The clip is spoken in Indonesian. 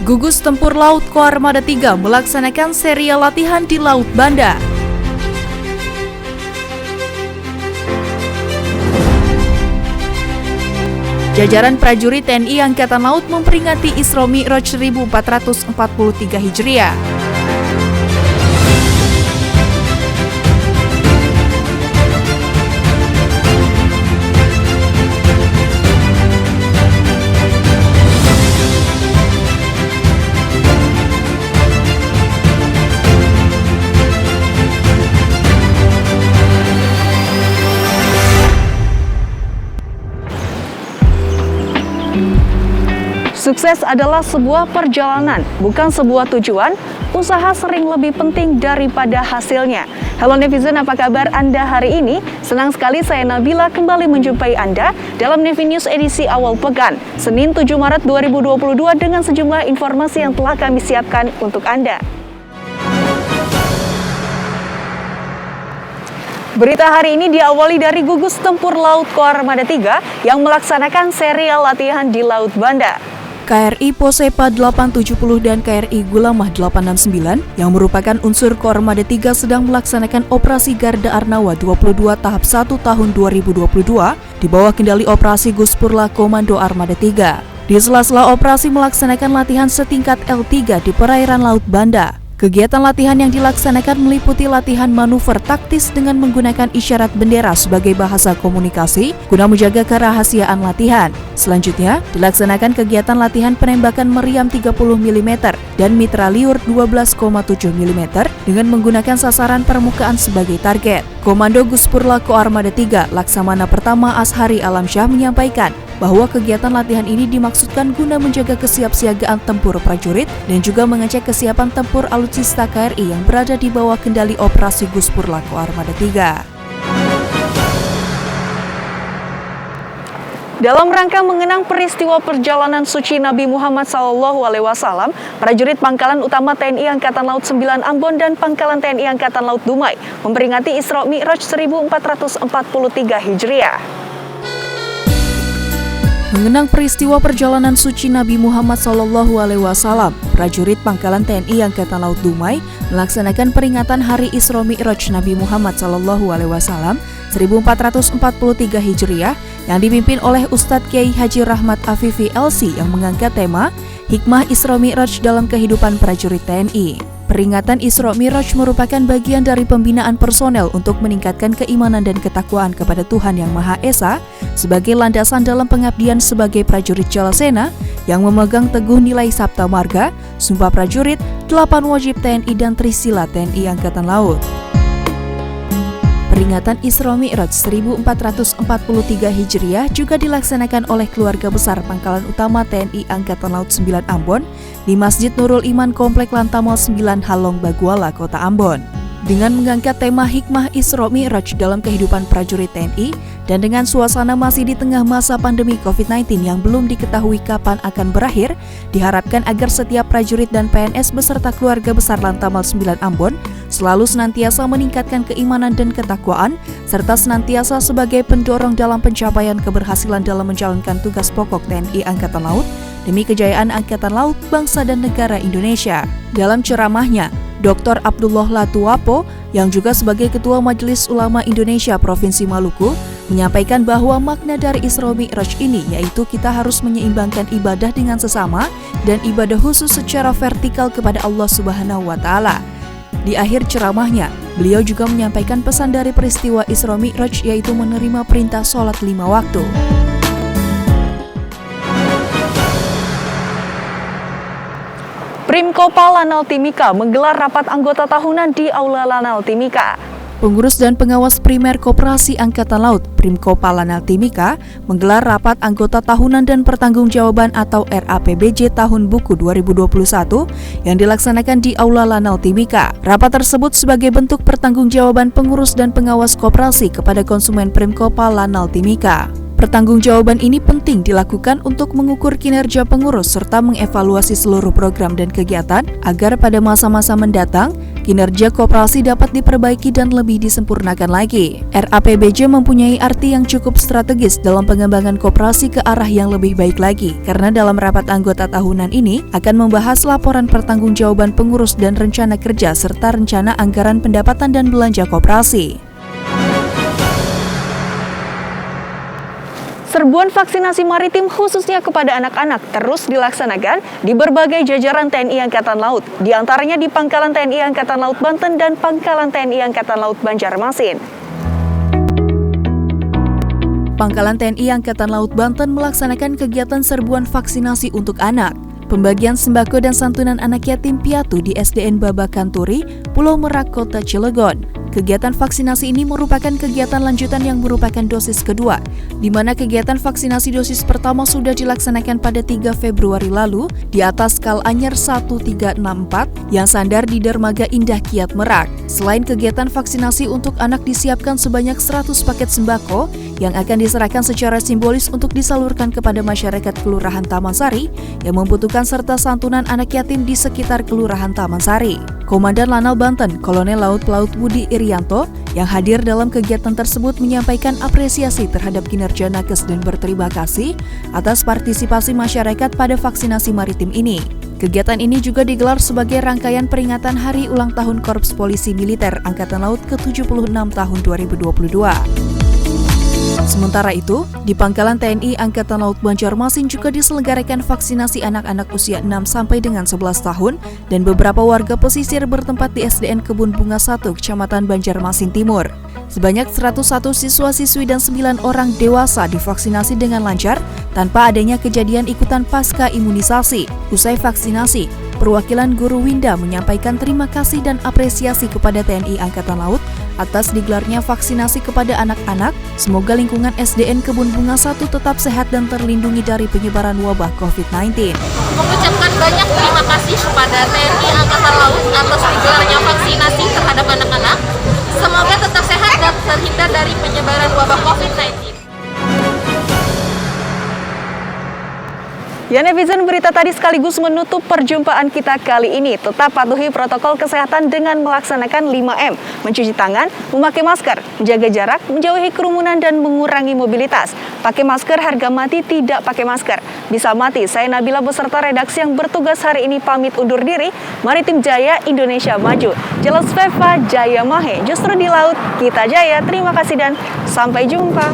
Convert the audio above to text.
Gugus Tempur Laut Koarmada 3 melaksanakan serial latihan di Laut Banda. Jajaran prajurit TNI Angkatan Laut memperingati Isra Mi'raj 1443 Hijriah. Sukses adalah sebuah perjalanan, bukan sebuah tujuan. Usaha sering lebih penting daripada hasilnya. Halo netizen, apa kabar Anda hari ini? Senang sekali saya Nabila kembali menjumpai Anda dalam Nevi News edisi awal pekan, Senin 7 Maret 2022 dengan sejumlah informasi yang telah kami siapkan untuk Anda. Berita hari ini diawali dari Gugus Tempur Laut Koarmada 3 yang melaksanakan serial latihan di Laut Banda. KRI Posepa 870 dan KRI Gulamah 869 yang merupakan unsur Koarmada 3 sedang melaksanakan operasi Garda Arnawa 22 tahap 1 tahun 2022 di bawah kendali operasi Guspurla Komando Armada 3. Di sela-sela operasi melaksanakan latihan setingkat L3 di perairan Laut Banda. Kegiatan latihan yang dilaksanakan meliputi latihan manuver taktis dengan menggunakan isyarat bendera sebagai bahasa komunikasi guna menjaga kerahasiaan latihan. Selanjutnya, dilaksanakan kegiatan latihan penembakan meriam 30 mm dan mitraliur 12,7 mm dengan menggunakan sasaran permukaan sebagai target. Komando Guspurla Koarmada 3 Laksamana Pertama Ashari Alamsyah menyampaikan bahwa kegiatan latihan ini dimaksudkan guna menjaga kesiapsiagaan tempur prajurit dan juga mengecek kesiapan tempur alutsista KRI yang berada di bawah kendali operasi Guspurla Koarmada 3. Dalam rangka mengenang peristiwa perjalanan suci Nabi Muhammad SAW, prajurit Pangkalan Utama TNI Angkatan Laut 9 Ambon dan Pangkalan TNI Angkatan Laut Dumai memperingati Isra Mi'raj 1443 Hijriah. Mengenang peristiwa perjalanan suci Nabi Muhammad SAW, prajurit Pangkalan TNI Angkatan Laut Dumai melaksanakan peringatan Hari Isra Mi'raj Nabi Muhammad SAW 1443 Hijriah yang dipimpin oleh Ustadz Kiai Haji Rahmat Afifi LC yang mengangkat tema Hikmah Isra Mi'raj dalam kehidupan prajurit TNI. Peringatan Isra Mi'raj merupakan bagian dari pembinaan personel untuk meningkatkan keimanan dan ketakwaan kepada Tuhan Yang Maha Esa sebagai landasan dalam pengabdian sebagai prajurit Jalasena yang memegang teguh nilai Sabta Marga, Sumpah Prajurit, 8 Wajib TNI dan Trisila TNI Angkatan Laut. Peringatan Isra Mi'raj 1443 Hijriah juga dilaksanakan oleh keluarga besar Pangkalan Utama TNI Angkatan Laut 9 Ambon di Masjid Nurul Iman Komplek Lantamal 9 Halong Baguala, Kota Ambon. Dengan mengangkat tema Hikmah Isra Mi'raj dalam kehidupan prajurit TNI dan dengan suasana masih di tengah masa pandemi COVID-19 yang belum diketahui kapan akan berakhir, diharapkan agar setiap prajurit dan PNS beserta keluarga besar Lantamal 9 Ambon selalu senantiasa meningkatkan keimanan dan ketakwaan, serta senantiasa sebagai pendorong dalam pencapaian keberhasilan dalam menjalankan tugas pokok TNI Angkatan Laut demi kejayaan Angkatan Laut, bangsa dan negara Indonesia. Dalam ceramahnya, Dr. Abdullah Latuwapo, yang juga sebagai Ketua Majelis Ulama Indonesia Provinsi Maluku, menyampaikan bahwa makna dari Isra Mi'raj ini yaitu kita harus menyeimbangkan ibadah dengan sesama dan ibadah khusus secara vertikal kepada Allah Subhanahu wa Ta'ala. Di akhir ceramahnya, beliau juga menyampaikan pesan dari peristiwa Isra Mi'raj yaitu menerima perintah sholat 5 waktu. Primkopa Lanal Timika menggelar rapat anggota tahunan di Aula Lanal Timika. Pengurus dan pengawas primer Koperasi Angkatan Laut Primkopa Lanal Timika menggelar rapat anggota tahunan dan pertanggungjawaban atau RAPBJ tahun buku 2021 yang dilaksanakan di Aula Lanal Timika. Rapat tersebut sebagai bentuk pertanggungjawaban pengurus dan pengawas koperasi kepada konsumen Primkopa Lanal Timika. Pertanggungjawaban ini penting dilakukan untuk mengukur kinerja pengurus serta mengevaluasi seluruh program dan kegiatan agar pada masa-masa mendatang, kinerja koperasi dapat diperbaiki dan lebih disempurnakan lagi. RAPBJ mempunyai arti yang cukup strategis dalam pengembangan koperasi ke arah yang lebih baik lagi, karena dalam rapat anggota tahunan ini akan membahas laporan pertanggungjawaban pengurus dan rencana kerja serta rencana anggaran pendapatan dan belanja koperasi. Serbuan vaksinasi maritim khususnya kepada anak-anak terus dilaksanakan di berbagai jajaran TNI Angkatan Laut, di antaranya di Pangkalan TNI Angkatan Laut Banten dan Pangkalan TNI Angkatan Laut Banjarmasin. Pangkalan TNI Angkatan Laut Banten melaksanakan kegiatan serbuan vaksinasi untuk anak. Pembagian sembako dan santunan anak yatim piatu di SDN Babakan Turi, Pulau Merak, Kota Cilegon. Kegiatan vaksinasi ini merupakan kegiatan lanjutan yang merupakan dosis kedua, di mana kegiatan vaksinasi dosis pertama sudah dilaksanakan pada 3 Februari lalu di atas Kal Anyer 1364 yang sandar di Dermaga Indah Kiat Merak. Selain kegiatan vaksinasi untuk anak disiapkan sebanyak 100 paket sembako yang akan diserahkan secara simbolis untuk disalurkan kepada masyarakat Kelurahan Taman Sari yang membutuhkan serta santunan anak yatim di sekitar Kelurahan Taman Sari. Komandan Lanal Banten, Kolonel Laut Pelaut Budi Irianto, yang hadir dalam kegiatan tersebut menyampaikan apresiasi terhadap kinerja nakes dan berterima kasih atas partisipasi masyarakat pada vaksinasi maritim ini. Kegiatan ini juga digelar sebagai rangkaian peringatan Hari Ulang Tahun Korps Polisi Militer Angkatan Laut ke-76 tahun 2022. Sementara itu, di Pangkalan TNI Angkatan Laut Banjarmasin juga diselenggarakan vaksinasi anak-anak usia 6 sampai dengan 11 tahun dan beberapa warga pesisir bertempat di SDN Kebun Bunga 1, Kecamatan Banjarmasin Timur. Sebanyak 101 siswa-siswi dan 9 orang dewasa divaksinasi dengan lancar tanpa adanya kejadian ikutan pasca imunisasi. Usai vaksinasi, perwakilan Guru Winda menyampaikan terima kasih dan apresiasi kepada TNI Angkatan Laut atas digelarnya vaksinasi kepada anak-anak. Semoga lingkungan SDN Kebun Bunga 1 tetap sehat dan terlindungi dari penyebaran wabah COVID-19. Mengucapkan banyak terima kasih kepada TNI Angkatan Laut atas digelarnya vaksinasi terhadap anak-anak. Semoga tetap sehat dan terhindar dari penyebaran wabah COVID-19. Ya netizen, berita tadi sekaligus menutup perjumpaan kita kali ini. Tetap patuhi protokol kesehatan dengan melaksanakan 5M. Mencuci tangan, memakai masker, menjaga jarak, menjauhi kerumunan, dan mengurangi mobilitas. Pakai masker harga mati, tidak pakai masker bisa mati. Saya Nabila beserta redaksi yang bertugas hari ini pamit undur diri. Maritim Jaya, Indonesia Maju. Jelas Veva, Jaya Mahe. Justru di laut, kita jaya. Terima kasih dan sampai jumpa.